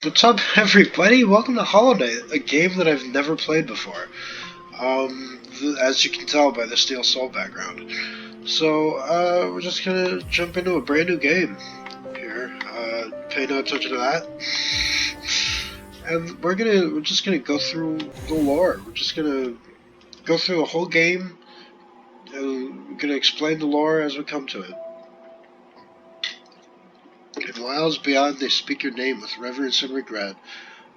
What's up, everybody? Welcome to Hollow Knight, a game that I've never played before. As you can tell by the Steel Soul background. So, we're just gonna jump into a brand new game here. Pay no attention to that. And we're just gonna go through the lore. We're just gonna go through the whole game. And we're gonna explain the lore as we come to it. In wilds beyond, they speak your name with reverence and regret.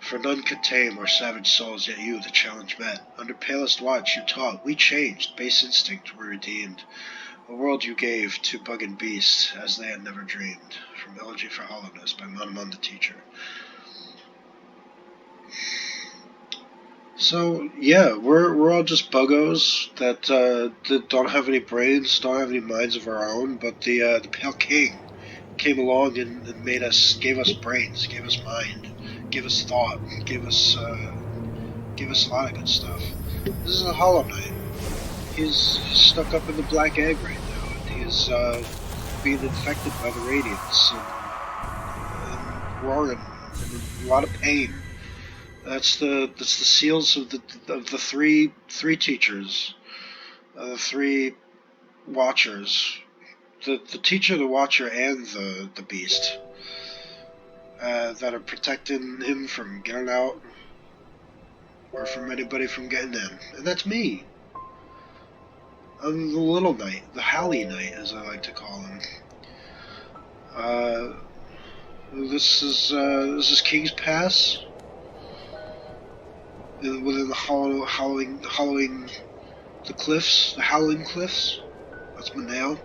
For none could tame our savage souls, yet you the challenge met. Under palest watch you taught, we changed, base instinct were redeemed. A world you gave to bug and beast, as they had never dreamed. From Elegy for Hollowness by Manamon the Teacher. So, yeah, we're all just buggos that don't have any brains, don't have any minds of our own, but the Pale King came along and gave us brains, gave us mind, gave us thought, gave us a lot of good stuff. This is a Hollow Knight. He's stuck up in the black egg right now, and he's being infected by the radiance and roaring and a lot of pain. That's the seals of the three teachers, the three watchers, the teacher, the watcher, and the beast that are protecting him from getting out or from anybody from getting in, and that's me. I'm the Little Knight, the Halley Knight, as I like to call him. This is King's Pass, within the hollowing the cliffs, the Howling Cliffs. That's my nail.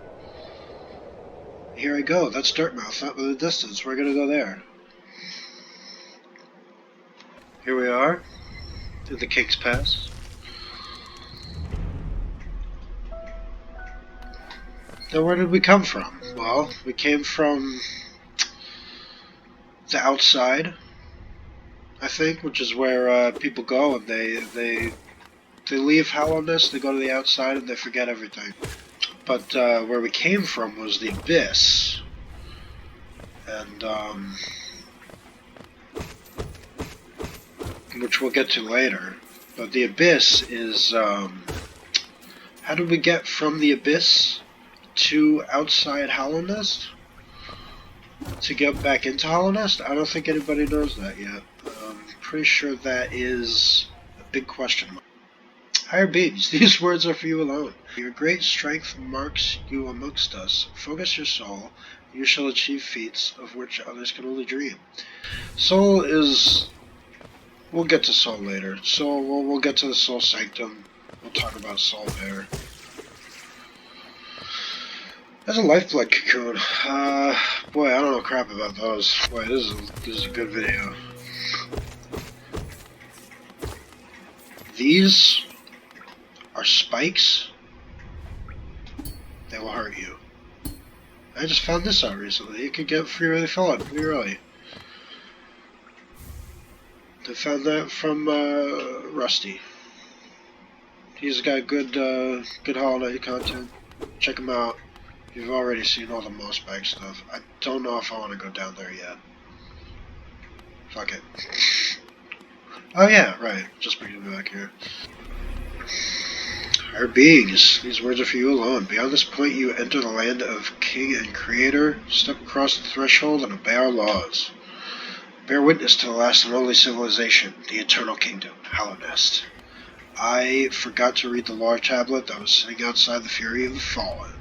Here I go. That's Dartmouth, up in the distance. We're gonna go there. Here we are, in the King's Pass. Now, where did we come from? Well, we came from the outside, I think, which is where people go and they leave Hallowness, they go to the outside and they forget everything. But where we came from was the Abyss, and which we'll get to later. But the Abyss is how did we get from the Abyss to outside Hallownest? To get back into Hallownest? I don't think anybody knows that yet. I'm pretty sure that is a big question mark. Higher beings, these words are for you alone. Your great strength marks you amongst us. Focus your soul, you shall achieve feats of which others can only dream. Soul is... We'll get to Soul later. Soul, we'll get to the Soul Sanctum. We'll talk about Soul there. There's a lifeblood cocoon. Boy, I don't know crap about those. Boy, this is a good video. These are spikes. They will hurt you. I just found this out recently. You could get free refill pretty early. I found that from Rusty. He's got good Hollow Knight content. Check him out. You've already seen all the Mospike stuff. I don't know if I want to go down there yet. Fuck it. Oh yeah, right. Just bringing me back here. Our beings, these words are for you alone. Beyond this point you enter the land of King and Creator. Step across the threshold and obey our laws. Bear witness to the last and only civilization, the Eternal Kingdom, Hallownest. I forgot to read the lore tablet that was sitting outside the Fury of the Fallen.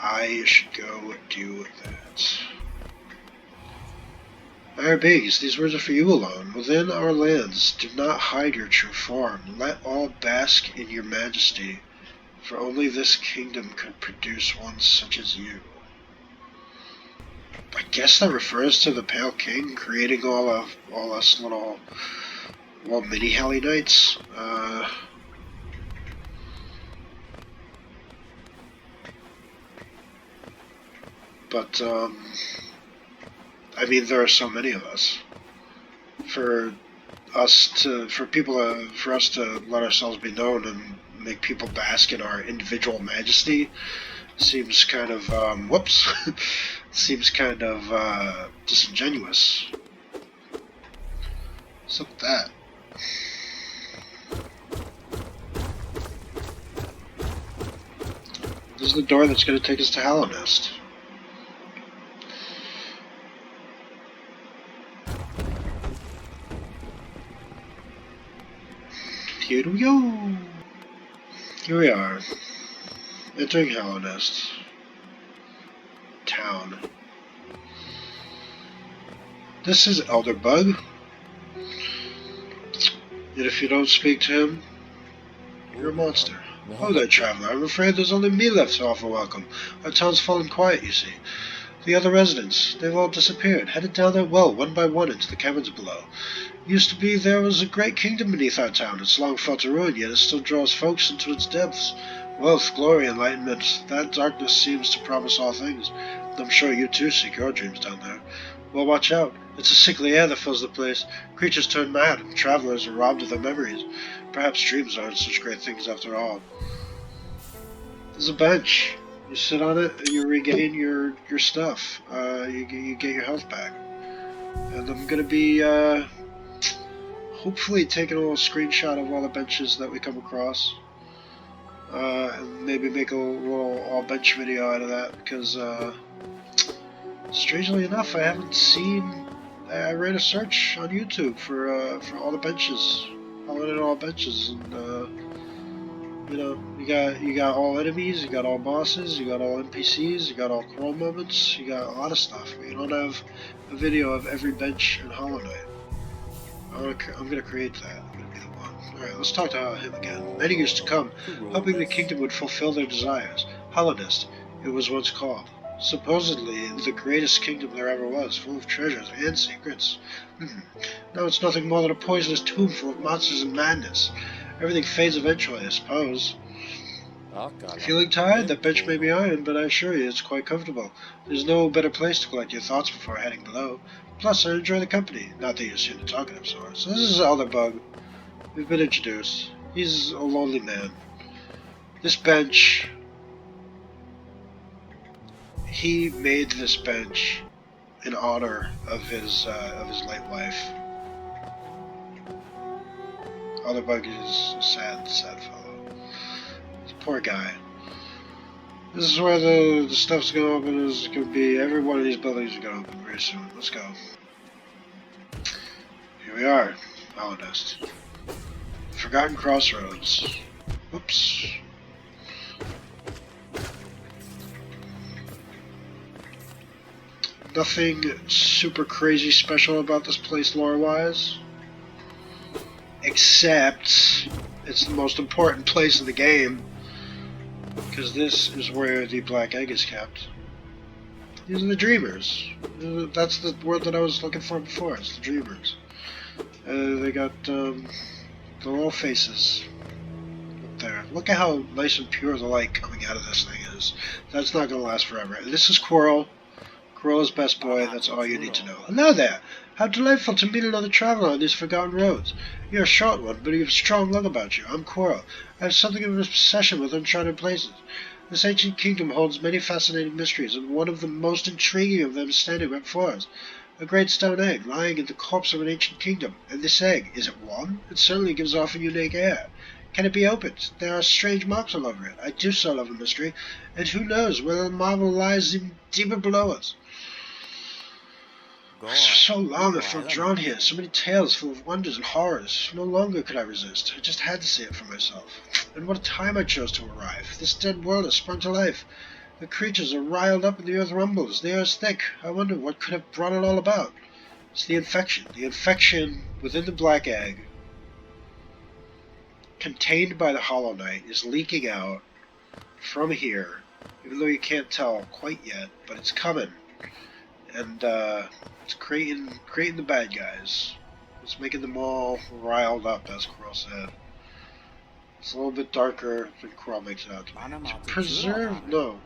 I should go do that. Our beings, these words are for you alone. Within our lands, do not hide your true form. Let all bask in your majesty, for only this kingdom could produce one such as you. I guess that refers to the Pale King creating all us little mini Halley Knights. But I mean, there are so many of us. For us to let ourselves be known and make people bask in our individual majesty seems kind of whoops. Seems kind of disingenuous. What's up with that? This is the door that's going to take us to Hollow Nest. Here we go. Here we are, entering Hollow Nest town. This is Elder Bug, and if you don't speak to him, you're a monster. Oh there, traveler. I'm afraid there's only me left to offer welcome. Our town's fallen quiet, you see. The other residents, they've all disappeared, headed down that well, one by one, into the caverns below. Used to be there was a great kingdom beneath our town. It's long fell to ruin, yet it still draws folks into its depths. Wealth, glory, enlightenment, that darkness seems to promise all things. I'm sure you too seek your dreams down there. Well, watch out. It's a sickly air that fills the place. Creatures turn mad, and travelers are robbed of their memories. Perhaps dreams aren't such great things after all. There's a bench. You sit on it, and you regain your stuff. You get your health back. And I'm going to be hopefully taking a little screenshot of all the benches that we come across. And maybe make a little all-bench video out of that, because strangely enough, I haven't seen... I ran a search on YouTube for all the benches. I wanted all benches, and you know, you got all enemies, you got all bosses, you got all NPCs, you got all crawl moments, you got a lot of stuff. But you don't have a video of every bench in Hollow Knight. I'm gonna create that. I'm gonna be the one. Alright, let's talk to him again. Many years to come, hoping the kingdom would fulfill their desires. Hollow Nest, it was once called. Supposedly the greatest kingdom there ever was, full of treasures and secrets. Now it's nothing more than a poisonous tomb full of monsters and madness. Everything fades eventually, I suppose. Feeling tired? That bench may be iron, but I assure you it's quite comfortable. There's no better place to collect your thoughts before heading below. Plus, I enjoy the company. Not that you're soon to talkative sort. So this is Elder Bug. We've been introduced. He's a lonely man. This bench... He made this bench in honor of his late wife. Elder Bug is a sad fellow. He's a poor guy. This is where the stuff's gonna open. Is gonna be every one of these buildings are gonna open very soon. Let's go. Here we are, Hollow Nest. Forgotten Crossroads. Oops. Nothing super crazy special about this place lore-wise, except it's the most important place in the game, because this is where the black egg is kept. These are the Dreamers. That's the word that I was looking for before. It's the Dreamers. They got the little faces up there. Look at how nice and pure the light coming out of this thing is. That's not going to last forever. This is Quirrell. Quirrell's best boy, that's all you need to know. Hello there! How delightful to meet another traveler on these forgotten roads. You're a short one, but you have a strong look about you. I'm Quirrell. I have something of an obsession with uncharted places. This ancient kingdom holds many fascinating mysteries, and one of the most intriguing of them is standing right before us. A great stone egg lying in the corpse of an ancient kingdom. And this egg, is it warm? It certainly gives off a unique air. Can it be opened? There are strange marks all over it. I do so love a mystery, and who knows whether the marvel lies in deeper below us. For so long I felt drawn here, so many tales full of wonders and horrors. No longer could I resist. I just had to see it for myself. And what a time I chose to arrive. This dead world has sprung to life. The creatures are riled up and the earth rumbles. The air is thick. I wonder what could have brought it all about. It's the infection. The infection within the black egg, contained by the Hollow Knight, is leaking out from here. Even though you can't tell quite yet, but it's coming. And it's creating the bad guys. It's making them all riled up, as Quirrell said. It's a little bit darker than Quirrell makes it out to be.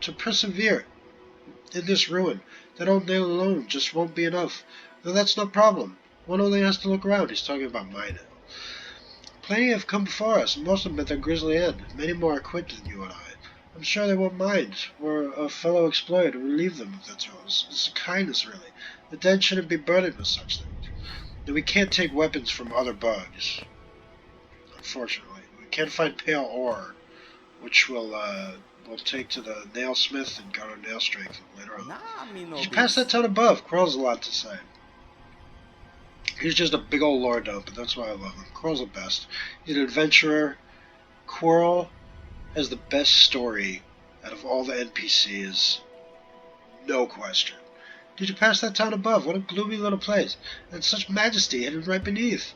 To persevere in this ruin. That old nail alone just won't be enough. Though that's no problem. One only has to look around. He's talking about my nail. Plenty have come before us, and most of them met their grisly end. Many more are equipped than you and I. I'm sure they won't mind. We're a fellow explorer to relieve them of their toils. It's a kindness, really. The dead shouldn't be burdened with such things. And we can't take weapons from other bugs, unfortunately. We can't find pale ore, which we'll take to the nailsmith and got our nail strength later on. Did you pass that town above? Quirrell's a lot to say. He's just a big old lore dump, but that's why I love him. Quirrell's the best. He's an adventurer. Quirrell has the best story out of all the NPCs. No question. Did you pass that town above? What a gloomy little place. And such majesty hidden right beneath.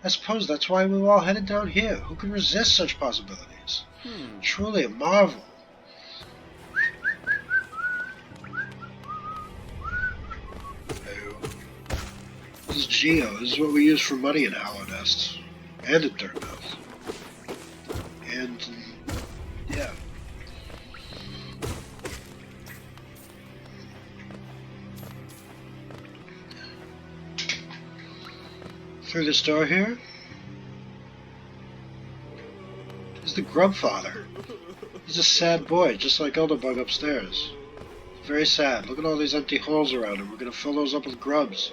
I suppose that's why we were all headed down here. Who can resist such possibilities? Truly a marvel. This is Geo. This is what we use for money in Hollow Nests. And in Dirtmouth. And, yeah. Through this door here is the Grubfather. He's a sad boy, just like Elderbug upstairs. Very sad. Look at all these empty holes around him. We're gonna fill those up with grubs.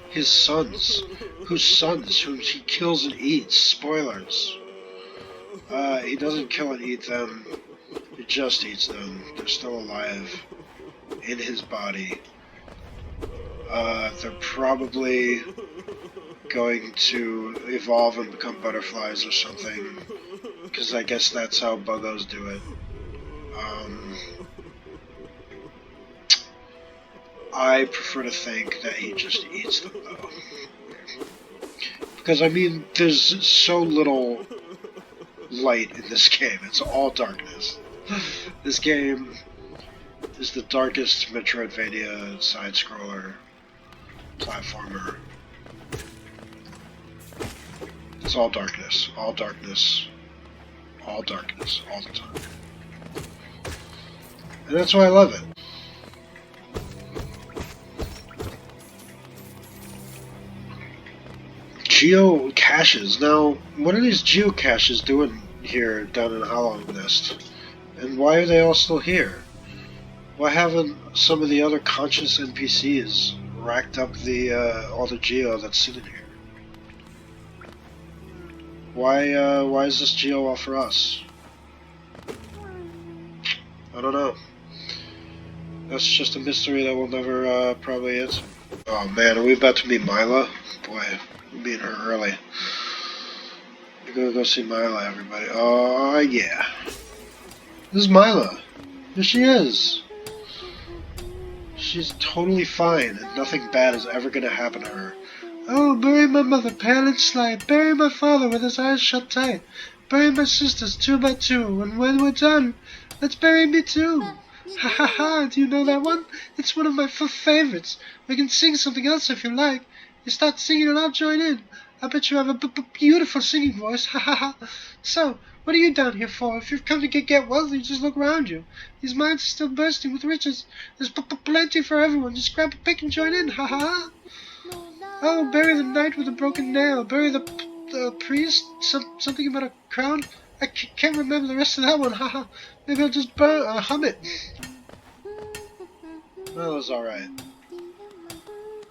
His sons. Whose sons? Whom he kills and eats. Spoilers. He doesn't kill and eat them. He just eats them. They're still alive. In his body. They're probably going to evolve and become butterflies or something, because I guess that's how buggos do it. I prefer to think that he just eats them, though. Because, I mean, there's so little light in this game. It's all darkness. This game is the darkest Metroidvania side-scroller platformer. It's all darkness, all darkness, all darkness, all the time. And that's why I love it. Geo Caches. Now, what are these Geo Caches doing here down in Hollow Nest? And why are they all still here? Why haven't some of the other conscious NPCs racked up the all the Geo that's sitting here? Why is this Geo all for us? I don't know. That's just a mystery that we'll never probably answer. Oh man, are we about to meet Mila? Boy, we're meeting her early. We're gonna go see Mila, everybody. Oh yeah. This is Mila. Here she is. She's totally fine, and nothing bad is ever gonna happen to her. Oh, bury my mother, pale and slight. Bury my father with his eyes shut tight. Bury my sisters 2 by 2, and when we're done, let's bury me too. Ha ha ha, do you know that one? It's one of my favorites. We can sing something else if you like. You start singing and I'll join in. I bet you have a beautiful singing voice. Ha ha ha. So, what are you down here for? If you've come to get wealthy, just look around you. These mines are still bursting with riches. There's plenty for everyone. Just grab a pick and join in. Ha ha ha. Oh, bury the knight with a broken nail. Bury the priest. Something about a crown. I can't remember the rest of that one. Haha. Maybe I'll just hum it. Milo's alright.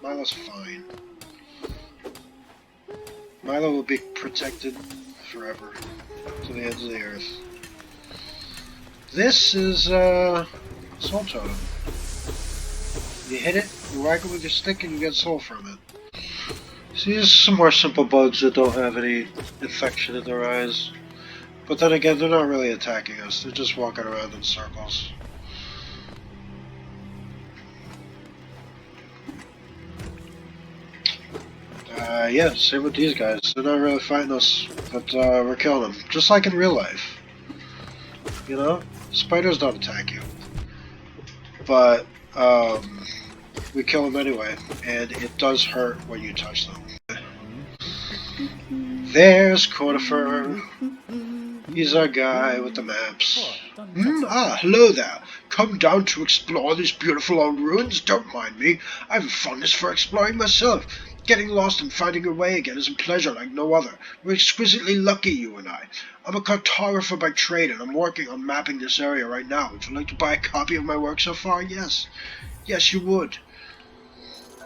Milo's fine. Milo will be protected forever to the ends of the earth. This is Soul Totem. You hit it, you whack it with your stick, and you get soul from it. See, there's some more simple bugs that don't have any infection in their eyes. But then again, they're not really attacking us. They're just walking around in circles. Yeah, same with these guys. They're not really fighting us, but we're killing them. Just like in real life. You know? Spiders don't attack you. But, we kill them anyway, and it does hurt when you touch them. There's Cordifer. He's our guy with the maps. Hello there. Come down to explore these beautiful old ruins? Don't mind me. I have a fondness for exploring myself. Getting lost and finding your way again is a pleasure like no other. We're exquisitely lucky, you and I. I'm a cartographer by trade, and I'm working on mapping this area right now. Would you like to buy a copy of my work so far? Yes. Yes, you would.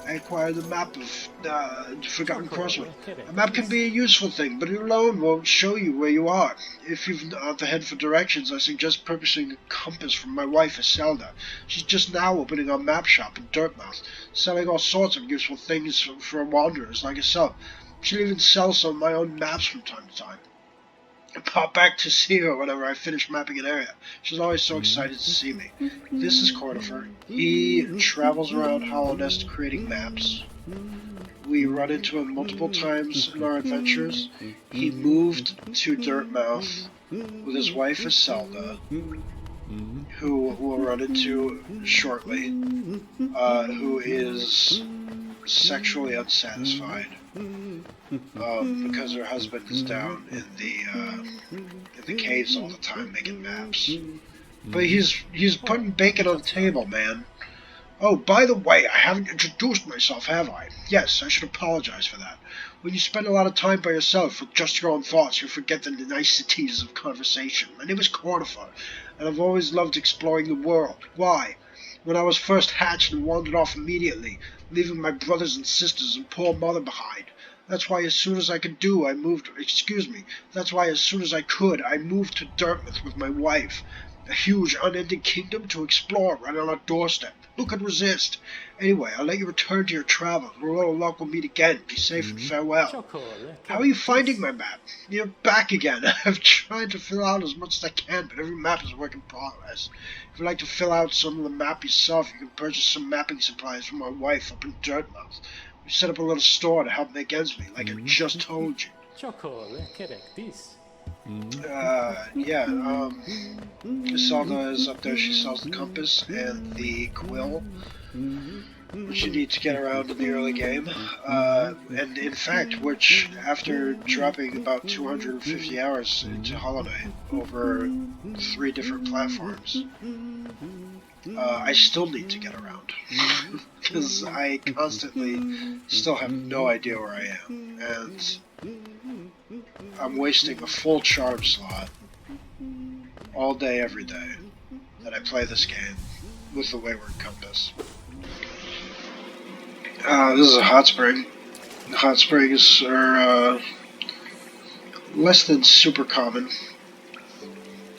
I acquired the map of the Forgotten Crosswalk. A map can be a useful thing, but it alone won't show you where you are. If you've not the head for directions, I suggest purchasing a compass from my wife, Iselda. She's just now opening a map shop in Dirtmouth, selling all sorts of useful things for wanderers like yourself. She'll even sell some of my own maps from time to time. I pop back to see her whenever I finish mapping an area. She's always so excited to see me. This is Cornifer. He travels around Hollow Nest creating maps. We run into him multiple times in our adventures. He moved to Dirtmouth with his wife Iselda, who we'll run into shortly, who is sexually unsatisfied. Because her husband is down in the caves all the time making maps. But he's putting bacon on the table, man. Oh, by the way, I haven't introduced myself, have I? Yes, I should apologize for that. When you spend a lot of time by yourself with just your own thoughts, you forget the niceties of conversation. My name is Cornifer, and I've always loved exploring the world. Why? When I was first hatched and wandered off immediately, leaving my brothers and sisters and poor mother behind. That's why as soon as I could, I moved to Dartmouth with my wife. A huge, unending kingdom to explore right on our doorstep. Who could resist? Anyway, I'll let you return to your travels. With a little luck, we'll meet again. Be safe and farewell. How are you finding my map? You're back again. I've tried to fill out as much as I can, but every map is a work in progress. If you'd like to fill out some of the map yourself, you can purchase some mapping supplies from my wife up in Dirtmouth. We set up a little store to help make ends meet, like I just told you. Iselda is up there. She sells the compass and the quill, which you need to get around in the early game. And in fact, which, after dropping about 250 hours into Hollow Knight over 3 different platforms, I still need to get around. Because I constantly still have no idea where I am. And I'm wasting a full charm slot all day, every day that I play this game with the Wayward Compass. This is a hot spring. Hot springs are less than super common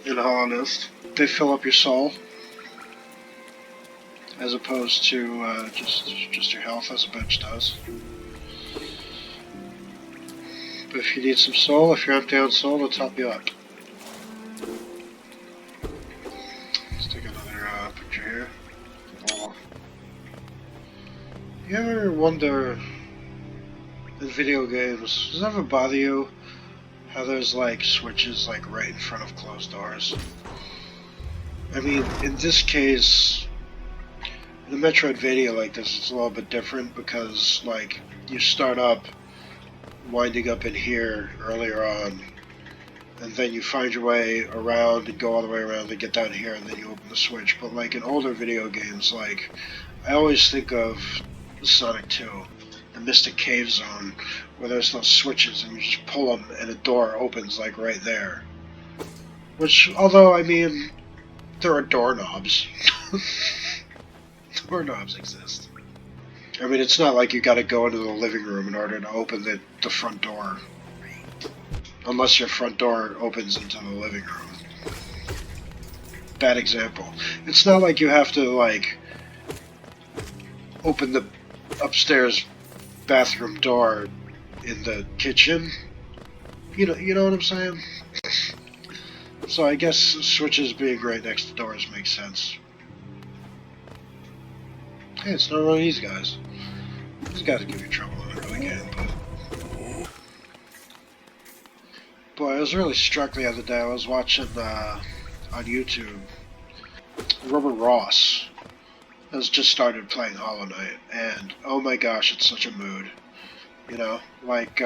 in Hollow Nest. They fill up your soul, as opposed to just your health, as a bench does. But if you need some soul, if you're empty on soul, they'll top you up. Let's take another picture here. Oh. You ever wonder, in video games, does it ever bother you how there's like switches like right in front of closed doors? I mean, in this case, in a Metroidvania like this, it's a little bit different because, like, you start up winding up in here earlier on, and then you find your way around and go all the way around and get down here, and then you open the switch. But like in older video games, like, I always think of Sonic 2, the Mystic Cave Zone, where there's those switches and you just pull them and a door opens like right there. Which, although, I mean, there are doorknobs. Doorknobs exist. I mean, it's not like you gotta go into the living room in order to open the front door. Unless your front door opens into the living room. Bad example. It's not like you have to, like, open the upstairs bathroom door in the kitchen. You know what I'm saying? So I guess switches being right next to doors makes sense. Hey, it's not one of these guys. These guys give you trouble in the early game, but... Boy, I was really struck the other day. I was watching, on YouTube, Robert Ross has just started playing Hollow Knight, and oh my gosh, it's such a mood. You know, like,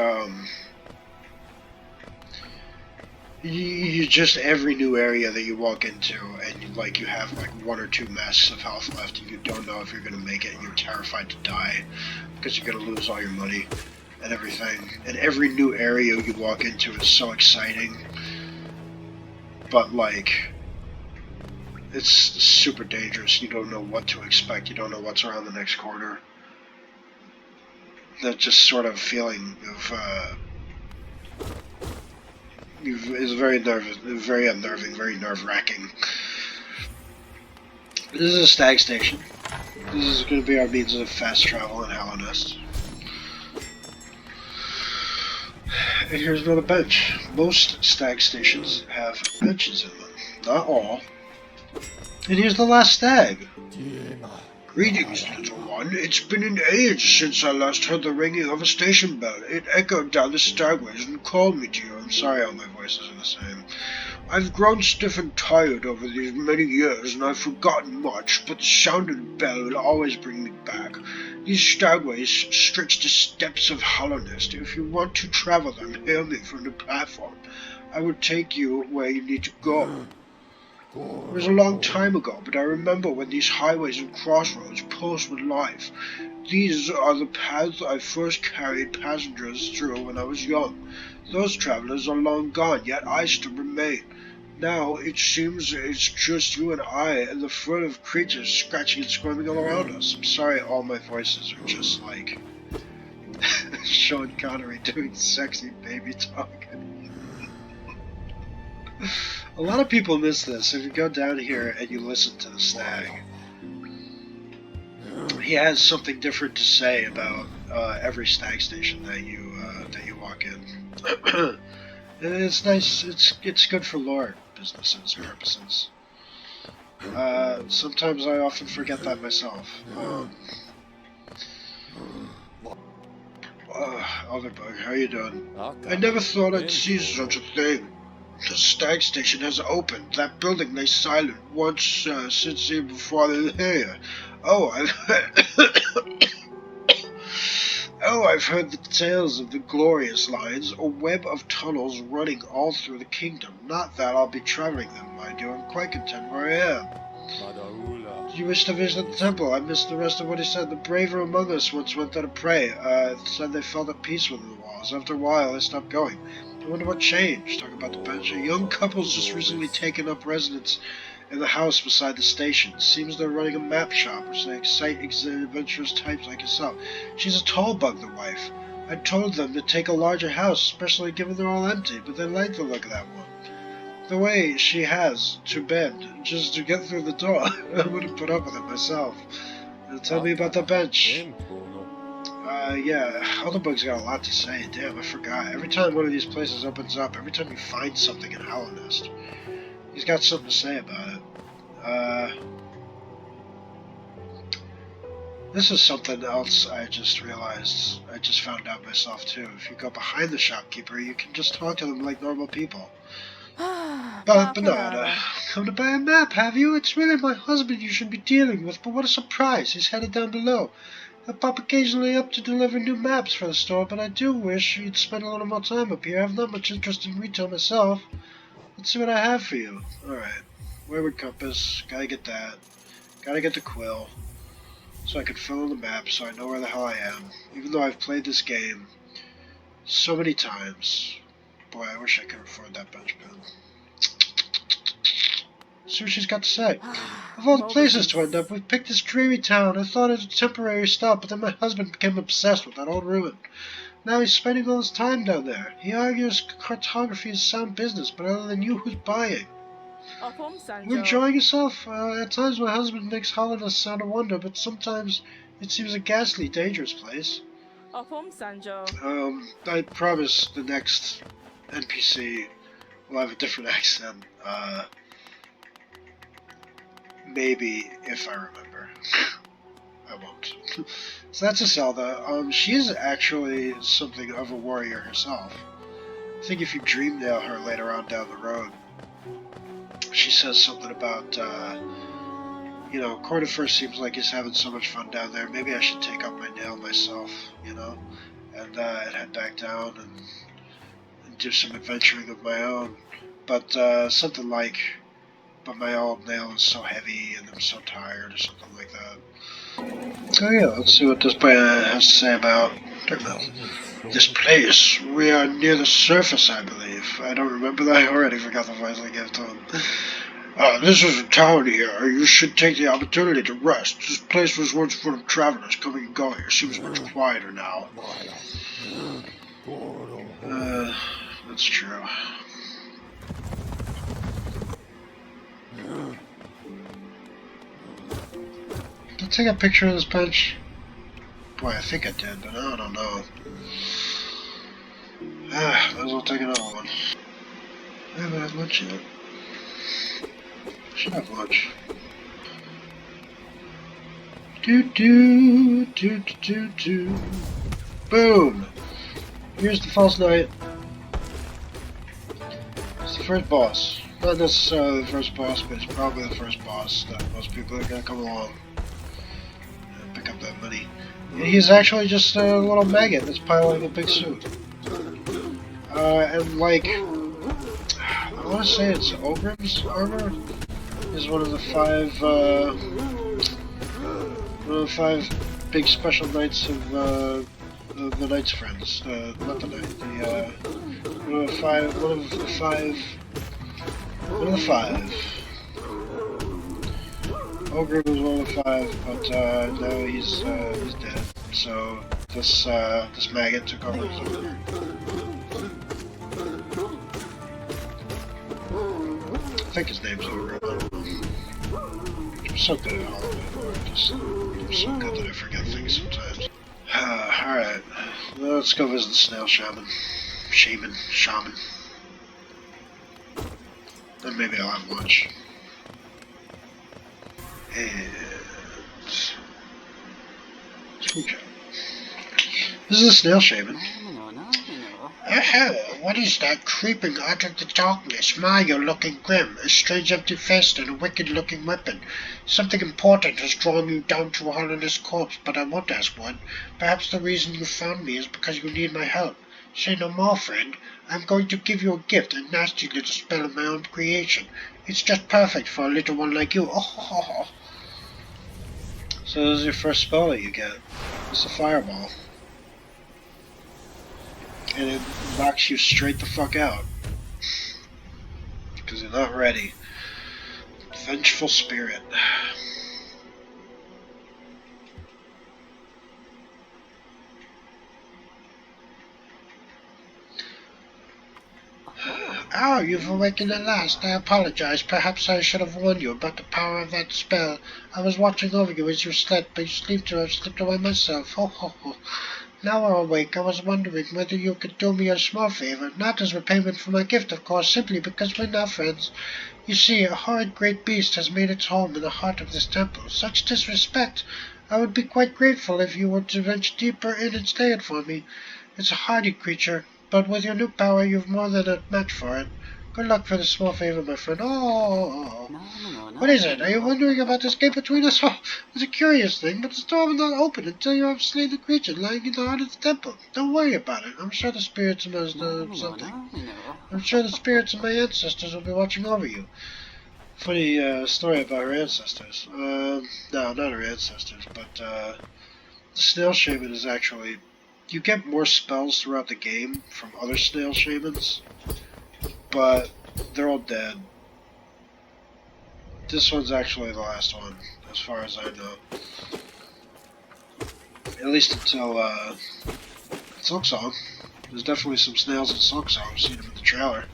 You just every new area that you walk into, and you have like 1 or 2 masks of health left, and you don't know if you're gonna make it, and you're terrified to die because you're gonna lose all your money and everything. And every new area you walk into is so exciting, but like it's super dangerous. You don't know what to expect. You don't know what's around the next corner. That just sort of feeling of is very very unnerving, very nerve-wracking. This is a Stag Station. This is going to be our means of fast travel in Hallownest. And here's another bench. Most Stag Stations have benches in them. Not all. And here's the last stag. Greetings, little one. It's been an age since I last heard the ringing of a station bell. It echoed down the stagways and called me to you. I'm sorry all my voices are the same. I've grown stiff and tired over these many years, and I've forgotten much, but the sound of the bell will always bring me back. These stagways stretch the steps of Hallownest. If you want to travel them, hail me from the platform. I will take you where you need to go. It was a long time ago, but I remember when these highways and crossroads pulsed with life. These are the paths I first carried passengers through when I was young. Those travelers are long gone, yet I still remain. Now it seems it's just you and I and the furtive creatures scratching and squirming all around us. I'm sorry all my voices are just like Sean Connery doing sexy baby talk. A lot of people miss this. If you go down here and you listen to the stag, he has something different to say about every stag station that you walk in. And it's nice. It's good for lore businesses purposes. Sometimes I often forget that myself. Overbug, how you doing? I never thought I'd see such a thing. The Stag Station has opened. That building lay silent once since even before they were here. Oh, I've heard the tales of the glorious lines, a web of tunnels running all through the kingdom. Not that I'll be traveling them, mind you. I'm quite content where I am. You wish to visit the temple? I missed the rest of what he said. The braver among us once went there to pray. Said they felt at peace within the walls. After a while, they stopped going. I wonder what changed. Talk about the bench. A young couple's just recently taken up residence in the house beside the station. Seems they're running a map shop, which they excite adventurous types like yourself. She's a tall bug, the wife. I told them to take a larger house, especially given they're all empty, but they like the look of that one. The way she has to bend just to get through the door. I wouldn't put up with it myself. Tell me about the bench. Yeah, Elderbug's got a lot to say. Damn, I forgot. Every time one of these places opens up, every time you find something in Hallownest, he's got something to say about it. This is something else I just realized. I just found out myself too. If you go behind the shopkeeper, you can just talk to them like normal people. Bernarda, come to buy a map, have you? It's really my husband you should be dealing with, but what a surprise. He's headed down below. I pop occasionally up to deliver new maps for the store, but I do wish you'd spend a little more time up here. I have not much interest in retail myself. Let's see what I have for you. Alright. Wayward Compass. Gotta get that. Gotta get the quill. So I can fill in the map so I know where the hell I am. Even though I've played this game so many times. Boy, I wish I could afford that bench pen. See what she's got to say. Of all the places to end up, we've picked this dreary town. I thought it was a temporary stop, but then my husband became obsessed with that old ruin. Now he's spending all his time down there. He argues cartography is sound business, but other than you, who's buying? You enjoying yourself? At times my husband makes Hallownest sound a wonder, but sometimes it seems a ghastly, dangerous place. I promise the next NPC will have a different accent. Maybe, if I remember. I won't. So that's Iselda. She's actually something of a warrior herself. I think if you dream nail her later on down the road, she says something about, Cornifer seems like he's having so much fun down there. Maybe I should take up my nail myself, and head back down and do some adventuring of my own. But something like, but my old nail is so heavy and I'm so tired or something like that. Oh yeah, let's see what this boy has to say about this place. We are near the surface, I believe. I don't remember that. I already forgot the voice I gave to him. This is a town here. You should take the opportunity to rest. This place was once full of travelers coming and going. It seems much quieter now. That's true. Did I take a picture of this bench? Boy, I think I did, but I don't know. Might as well take another one. I haven't had lunch yet. Should have lunch. Do. Boom! Here's the false knight. It's the first boss. Not necessarily the first boss, but it's probably the first boss that most people are gonna come along and pick up that money. And he's actually just a little maggot that's piloting a big suit. And like, I want to say it's Ogrim's armor is one of the five big special knights of the Knight's friends. Not the Knight. One of the five. Ogrim was one of the five, but now he's dead. So this maggot took over his order. I think his name's Ogrim. I'm so good at Halloween. I'm so good that I forget things sometimes. Alright, let's go visit the snail shaman. Then maybe I'll have lunch. And... This is the snail shaman. What is that creeping out of the darkness? My, you're looking grim. A strange empty face and a wicked-looking weapon. Something important has drawn you down to a hollowness corpse, but I won't ask what. Perhaps the reason you found me is because you need my help. Say no more, friend. I'm going to give you a gift, a nasty little spell of my own creation. It's just perfect for a little one like you. Oh. So this is your first spell that you get. It's a fireball. And it knocks you straight the fuck out. Because you're not ready. Vengeful Spirit. Oh, you've awakened at last. I apologize. Perhaps I should have warned you about the power of that spell. I was watching over you as you slept, but you seem to have slipped away myself. Ho. Now we're awake, I was wondering whether you could do me a small favor, not as repayment for my gift, of course, simply because we're now friends. You see, a horrid great beast has made its home in the heart of this temple. Such disrespect! I would be quite grateful if you were to venture deeper in and slay it for me. It's a hardy creature, but with your new power you've more than a match for it. Good luck for this small favor, my friend. Oh. What is it? Are you wondering about this gate between us? Oh, it's a curious thing, but the door will not open until you have slain the creature lying in the heart of the temple. Don't worry about it. I'm sure the spirits of I'm sure the spirits of my ancestors will be watching over you. Funny story about her ancestors. No, not her ancestors, but the snail shaman is actually... You get more spells throughout the game from other snail shamans, but they're all dead. This one's actually the last one, as far as I know. At least until Silksong. There's definitely some snails in Silksong. I've seen them in the trailer.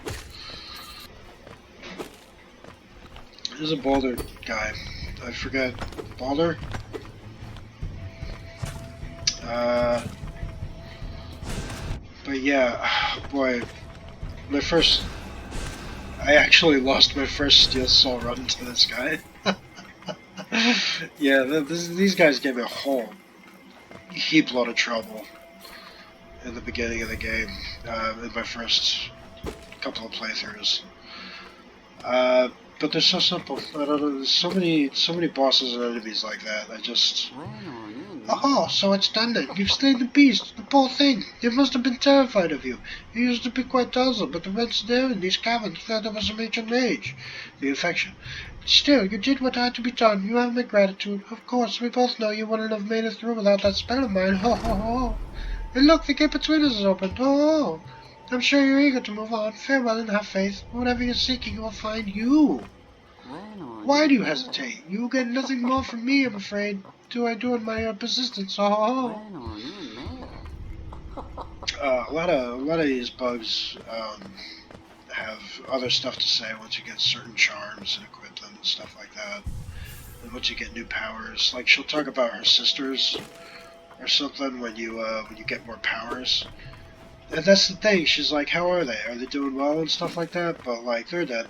There's a boulder guy. I forget. Boulder? But yeah, boy, I actually lost my first Steel Soul run to this guy. Yeah, these guys gave me a whole heap load of trouble in the beginning of the game, in my first couple of playthroughs. But they're so simple. I don't know. There's so many bosses and enemies like that. Oh, so it's done then. You've slain the beast, the poor thing. It must have been terrified of you. You used to be quite docile, but the rents there in these caverns felt there was a major rage. The infection. Still, you did what had to be done. You have my gratitude. Of course, we both know you wouldn't have made it through without that spell of mine. Ho, ho, ho. And look, the gate between us is open. Oh, I'm sure you're eager to move on. Farewell and have faith. Whatever you're seeking will find you. Why do you hesitate? You get nothing more from me, I'm afraid. Do I do in my persistence? Oh. A lot of these bugs have other stuff to say once you get certain charms and equip them and stuff like that. And once you get new powers, like she'll talk about her sisters or something when you get more powers. And that's the thing. She's like, how are they? Are they doing well and stuff like that? But like, they're dead.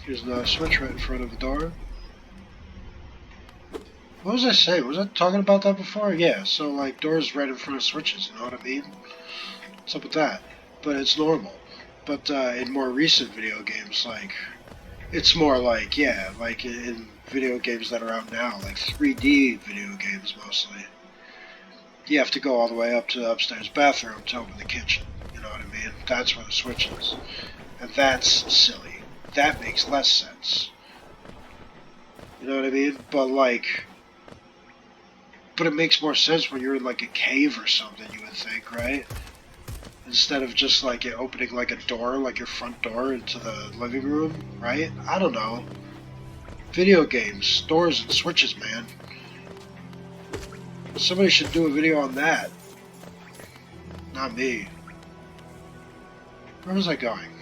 Here's another switch right in front of the door. What was I saying? Was I talking about that before? Yeah, so like doors right in front of switches, you know what I mean? What's up with that? But it's normal. But in more recent video games, like, it's more like, yeah, like in video games that are out now, like 3D video games mostly, you have to go all the way up to the upstairs bathroom to open the kitchen, you know what I mean? That's where the switch is. And that's silly. That makes less sense. You know what I mean? But like, but it makes more sense when you're in like a cave or something, you would think, right? Instead of just like it opening like a door, like your front door into the living room, right? I don't know. Video games, doors and switches, man. Somebody should do a video on that. Not me. Where was I going?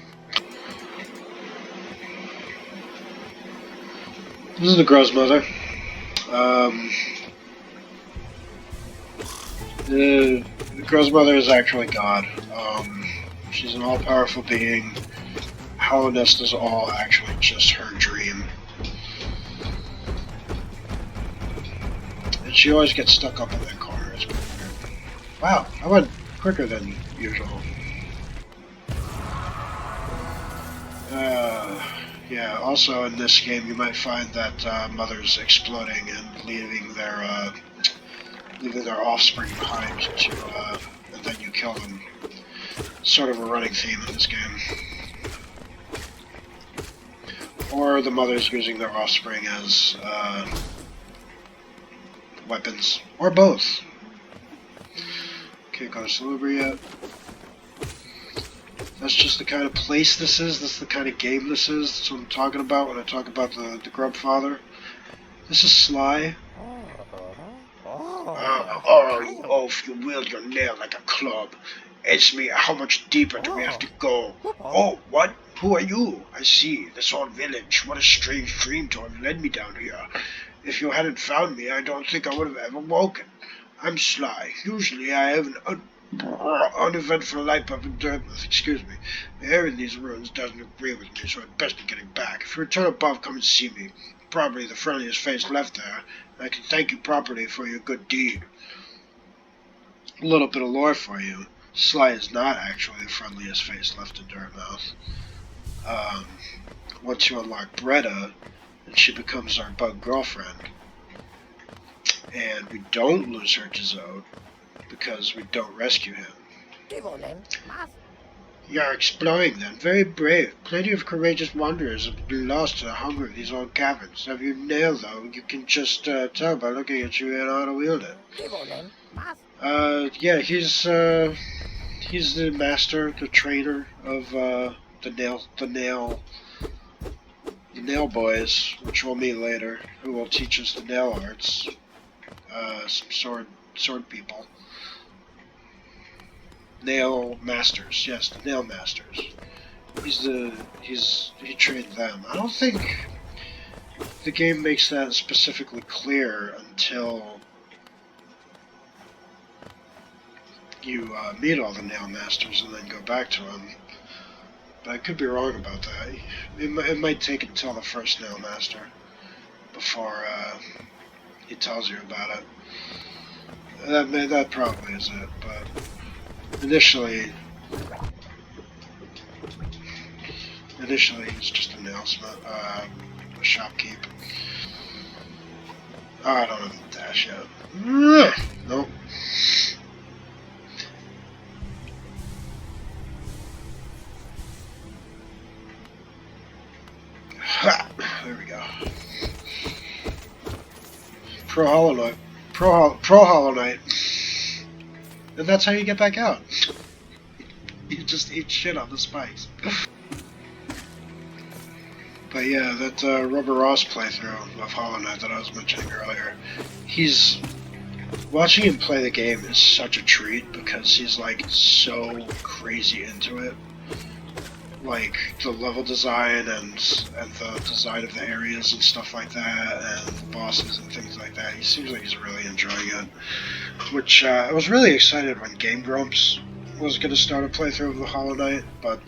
This is the girl's mother. The girl's mother is actually God. She's an all-powerful being. Hollowness is all actually just her dream. And she always gets stuck up in that corner. It's pretty weird. Wow, I went quicker than usual. Yeah, also in this game you might find that mothers exploding and leaving their offspring behind and then you kill them. Sort of a running theme in this game. Or the mothers using their offspring as weapons. Or both. Can't go to Salubri yet. That's just the kind of place this is. That's the kind of game this is. That's what I'm talking about when I talk about the Grub Father. This is Sly. If you wield your nail like a club. Ask me, how much deeper do we have to go? Oh, what? Who are you? I see. This old village. What a strange dream to have led me down here. If you hadn't found me, I don't think I would have ever woken. I'm Sly. Usually I have an uneventful life up in Dartmouth. Excuse me. The air in these ruins doesn't agree with me, so I'd best be getting back. If you return above, come and see me. Probably the friendliest face left there. I can thank you properly for your good deed. A little bit of lore for you. Sly is not actually the friendliest face left in Dartmouth. Once you unlock Bretta, and she becomes our bug girlfriend, and we don't lose her to Zode, because we don't rescue him. You're exploring then. Very brave. Plenty of courageous wanderers have been lost to the hunger of these old caverns. Have you nailed, though? You can just tell by looking at you and how to wield it. Yeah, he's the master, the trainer of the nail boys, which we'll meet later, who will teach us the nail arts. Some sword people. Nail masters, yes, the nail masters. He trained them. I don't think the game makes that specifically clear until you meet all the nail masters and then go back to them. But I could be wrong about that. It might take until the first nail master before he tells you about it. That probably is it, but initially he's just a nailsmith, a shopkeep. Oh, I don't have the dash yet. Nope. Ha! There we go. Pro Hollow Knight. Pro Hollow Knight. And that's how you get back out. You just eat shit on the spikes. But yeah, that Rubber Ross playthrough of Hollow Knight that I was mentioning earlier, watching him play the game is such a treat because he's like so crazy into it. Like the level design and the design of the areas and stuff like that, and the bosses and things like that. He seems like he's really enjoying it. Which I was really excited when Game Grumps was going to start a playthrough of the Hollow Knight, but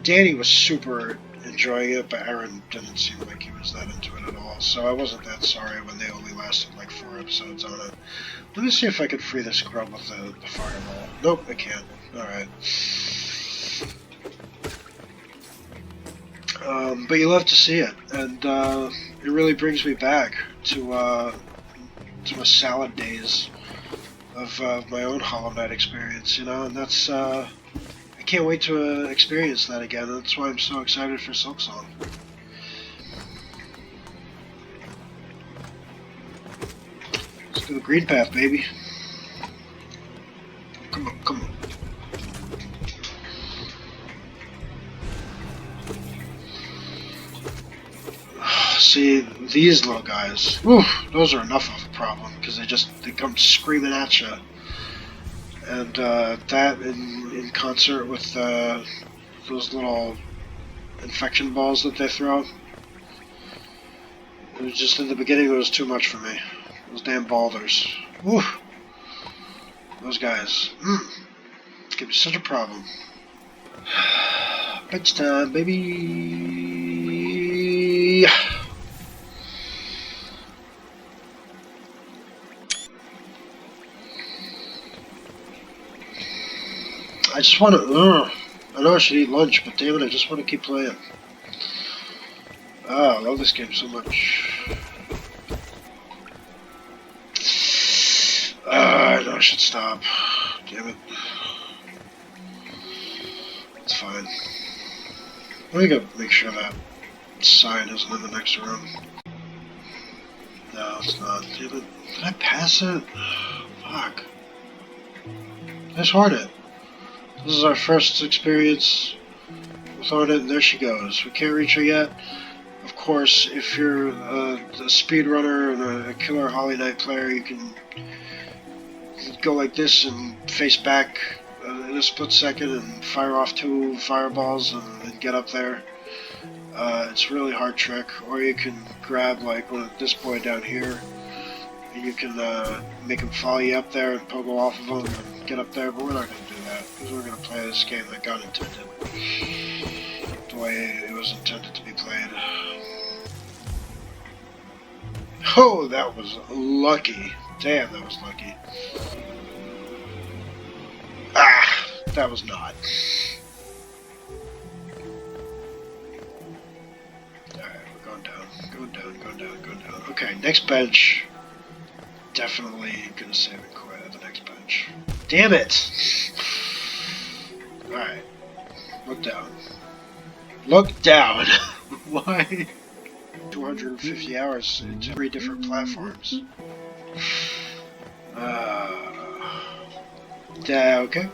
Danny was super enjoying it, but Aaron didn't seem like he was that into it at all, so I wasn't that sorry when they only lasted like 4 episodes on it. Let me see if I can free this grub with the fireball. Nope, I can't. Alright. But you love to see it, and it really brings me back to my salad days of my own Hollow Knight experience, you know, and that's I can't wait to experience that again. That's why I'm so excited for Silksong. Let's do the green path, baby. Come on, come on. See, these little guys, whew, those are enough of a problem, because they come screaming at you. And that in concert with those little infection balls that they throw, it was just in the beginning it was too much for me. Those damn boulders. Whew. Those guys. Give me such a problem. Bench time, baby. I just want to. I know I should eat lunch, but damn it, I just want to keep playing. I love this game so much. I know I should stop. Damn it. It's fine. Let me go make sure that sign isn't in the next room. No, it's not. Damn it. Did I pass it? Fuck. Nice Hornet. This is our first experience with Hornet, and there she goes. We can't reach her yet. Of course, if you're a speedrunner and a killer Hollow Knight player, you can go like this and face back in a split second and fire off 2 fireballs and get up there. It's a really hard trick. Or you can grab like this boy down here, and you can make him follow you up there and pogo off of him and get up there, but we're not going to do that, because we're going to play this game that God intended. The way it was intended to be played. Oh, that was lucky. Damn, that was lucky. Ah, that was not. Alright, we're going down. Going down, going down, going down. Okay, next bench. Definitely gonna save it quite at the next bench. Damn it! Alright. Look down. Look down! Why? 250 hours into 3 different platforms. Okay.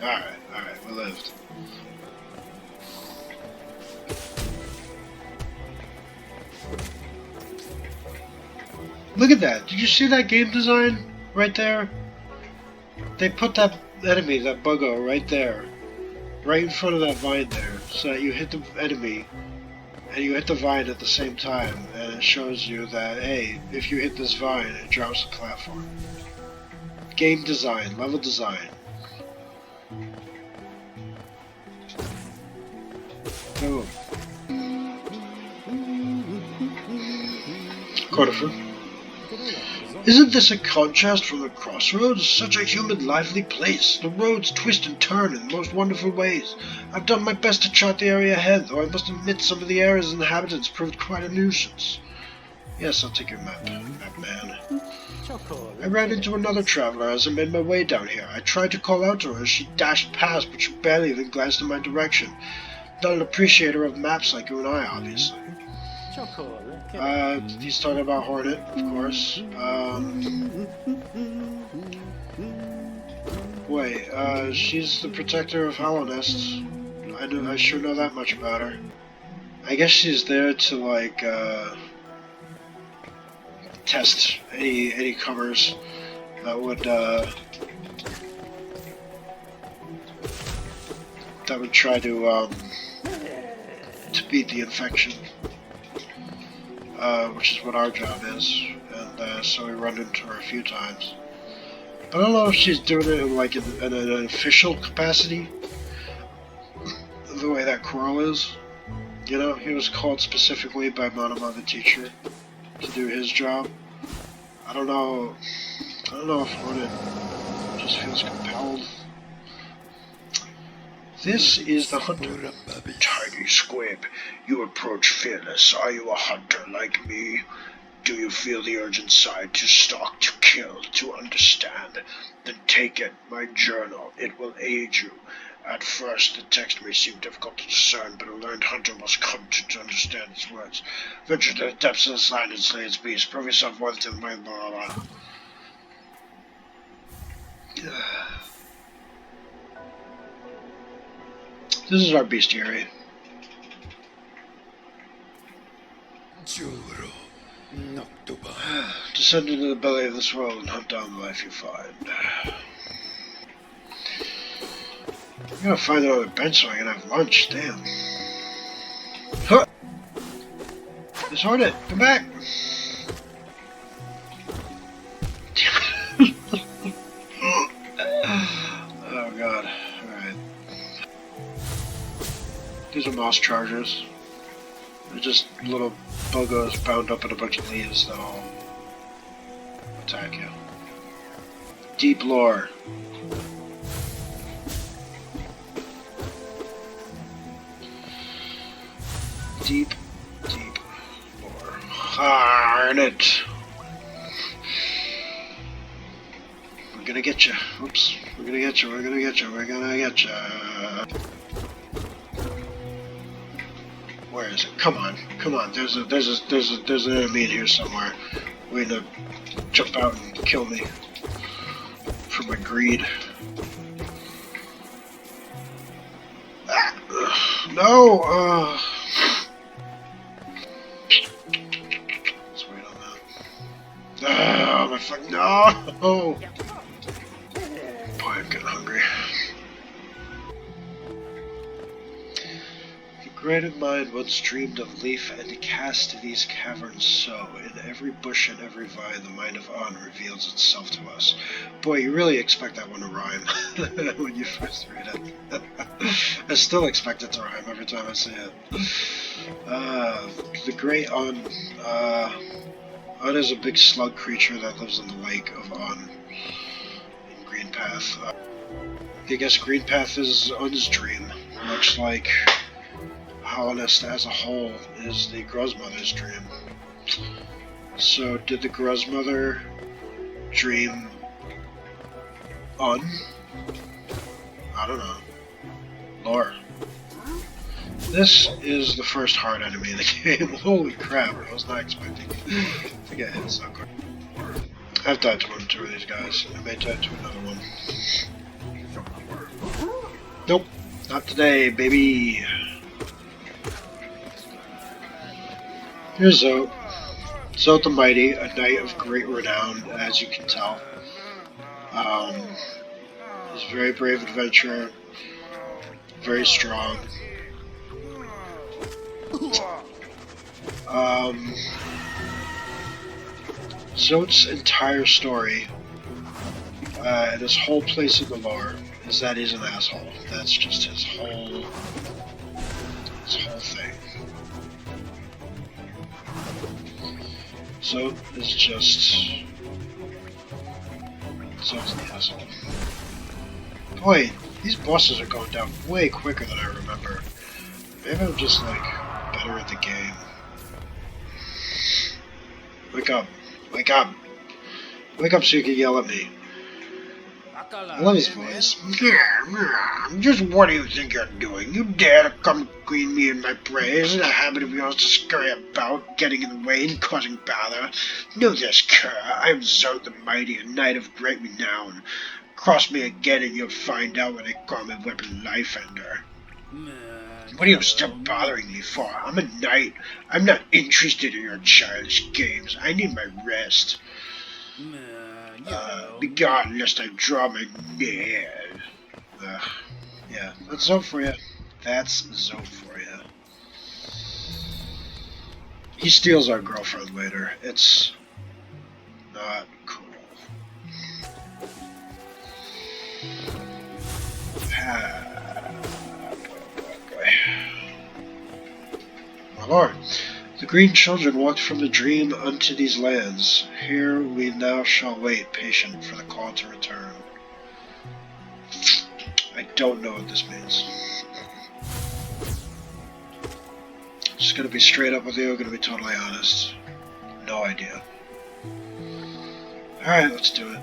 Alright, we lived. Look at that! Did you see that game design right there? They put that enemy, that buggo, right there. Right in front of that vine there. So that you hit the enemy and you hit the vine at the same time, and it shows you that, hey, if you hit this vine, it drops the platform. Game design, level design. Oh. Quarter. Isn't this a contrast from the crossroads? Such a human, lively place. The roads twist and turn in the most wonderful ways. I've done my best to chart the area ahead, though I must admit some of the area's inhabitants proved quite a nuisance. Yes, I'll take your map, map man. I ran into another traveler as I made my way down here. I tried to call out to her as she dashed past, but she barely even glanced in my direction. Not an appreciator of maps like you and I, obviously. He's talking about Hornet, of course. Wait, she's the protector of Hollow Nests. I sure know that much about her. I guess she's there to, like, test any comers that would try to beat the infection, which is what our job is, and so we run into her a few times. But I don't know if she's doing it in, like, in an official capacity, the way that Coral is. You know, he was called specifically by Monoma, the teacher, to do his job. I don't know if Hornet just feels compelled. This is the hunter. Tiny squib, you approach fearless. Are you a hunter like me? Do you feel the urge inside to stalk, to kill, to understand? Then take it, my journal. It will aid you. At first, the text may seem difficult to discern, but a learned hunter must come to understand its words. Venture to the depths of this land and slay its beast. Prove yourself worthy to the mind, blah, blah, blah. This is our bestiary. Descend into the belly of this world and hunt down the life you find. I gotta find another bench so I can have lunch, damn. Huh! Miss Hornet, come back! Oh god, alright. These are moss chargers. They're just little buggos bound up in a bunch of leaves that'll attack you. Deep lore. Deep lore. Hornet! We're gonna get you. Oops. We're gonna get you. We're gonna get you. We're gonna get you. Where is it? Come on. Come on. There's an enemy in here somewhere. Waiting to jump out and kill me. For my greed. Ah, no! Let's wait on that. Ah, my fuck. No! Boy, I'm getting hungry. The great of mind once dreamed of leaf and cast these caverns so. In every bush and every vine, the mind of On reveals itself to us. Boy, you really expect that one to rhyme when you first read it. I still expect it to rhyme every time I see it. The great On. On is a big slug creature that lives in the lake of On in Green Path. I guess Green Path is On's dream, much like Hollow Nest as a whole is the Gruzmother's dream. So, did the Gruzmother dream On? I don't know. Lore. This is the first hard enemy in the game. Holy crap, I was not expecting to get hit so quick. I've died to one or two of these guys. I may die to another one. Nope, not today, baby. Here's Zote. Zote the Mighty, a knight of great renown, as you can tell. He's a very brave adventurer, very strong. Zote's entire story, and his whole place in the lore, is that he's an asshole. That's just his whole thing. Zote is just So it's the asshole. Boy, these bosses are going down way quicker than I remember. Maybe I'm just, like, better at the game. Wake up. Wake up. Wake up so you can yell at me. I love his voice. Just what do you think you're doing? You dare to come between me and my prey? Is it a habit of yours to scurry about, getting in the way and causing bother? Know this, cur. I am Zod the Mighty, a knight of great renown. Cross me again and you'll find out what they call my weapon, Life Ender. What are you still bothering me for? I'm a knight. I'm not interested in your childish games. I need my rest. Be gone lest I draw my nail. Yeah, that's Zod for you. That's Zod for you. He steals our girlfriend later. It's not cool. My lord, the green children walked from the dream unto these lands. Here we now shall wait, patient, for the call to return. I don't know what this means. Just gonna be straight up with you, gonna be totally honest. No idea. Alright, let's do it.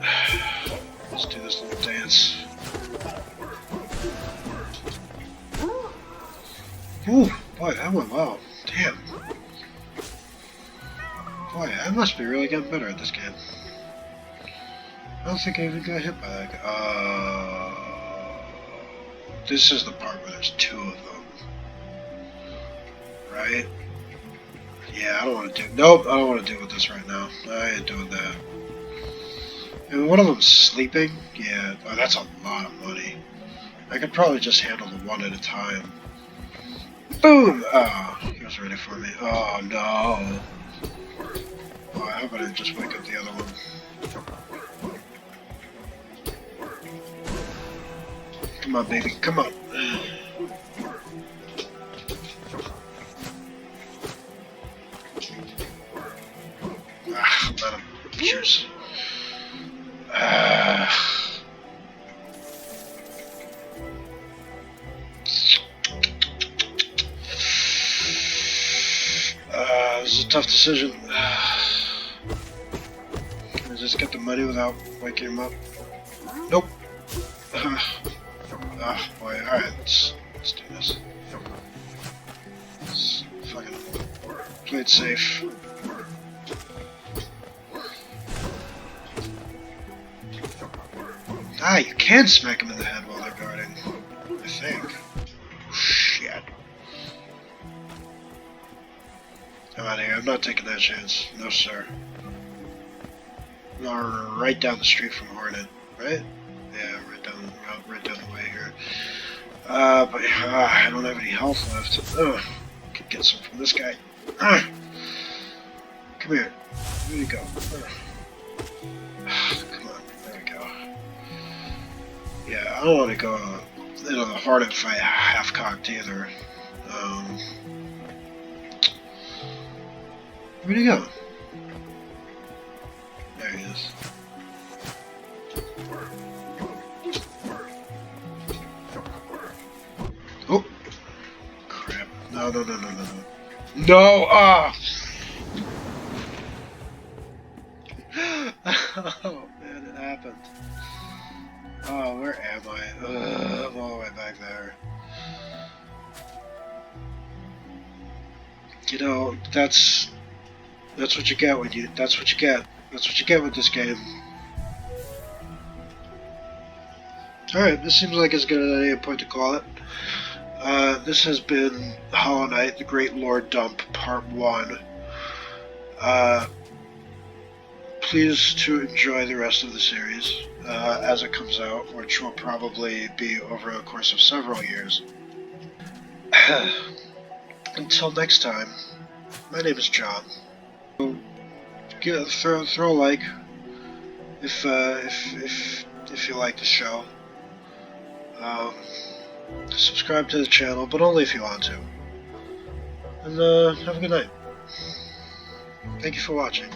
Let's do this little dance. Ooh, boy, that went well. Damn. Boy, I must be really getting better at this game. I don't think I even got hit by that guy. This is the part where there's two of them. Right? Yeah, I don't want to do... Nope, I don't want to deal with this right now. I ain't doing that. And one of them's sleeping? Yeah, oh, that's a lot of money. I could probably just handle the one at a time. Boom! Oh, he was ready for me. Oh, no. Oh, I hope I didn't just wake up the other one. Come on, baby. Come on. Ah, let him. Cheers. This is a tough decision. Can I just get the money without waking him up? Nope. Ah, boy. Alright, let's do this. Let's fucking play it safe. Ah, you can smack him in the head while they're guarding. I think. Shit. I'm out of here. I'm not taking that chance. No, sir. Right down the street from Hornet, right? Yeah, right down the way here. But I don't have any health left. Could get some from this guy. Come here. Where you go? Come on. There we go. Yeah, I don't want to go into the Hornet fight half-cocked either. Where'd he go? There he is. Oh! Crap. No. No! Ah! Oh, man, it happened. Oh, where am I? I'm all the way back there. You know, that's what you get when you... That's what you get. That's what you get with this game. Alright, this seems like as good as any point to call it. This has been Hollow Knight, The Great Lord Dump, Part 1. Please to enjoy the rest of the series as it comes out, which will probably be over the course of several years. Until next time, my name is John. Throw a like if you like the show. Subscribe to the channel, but only if you want to. And have a good night. Thank you for watching.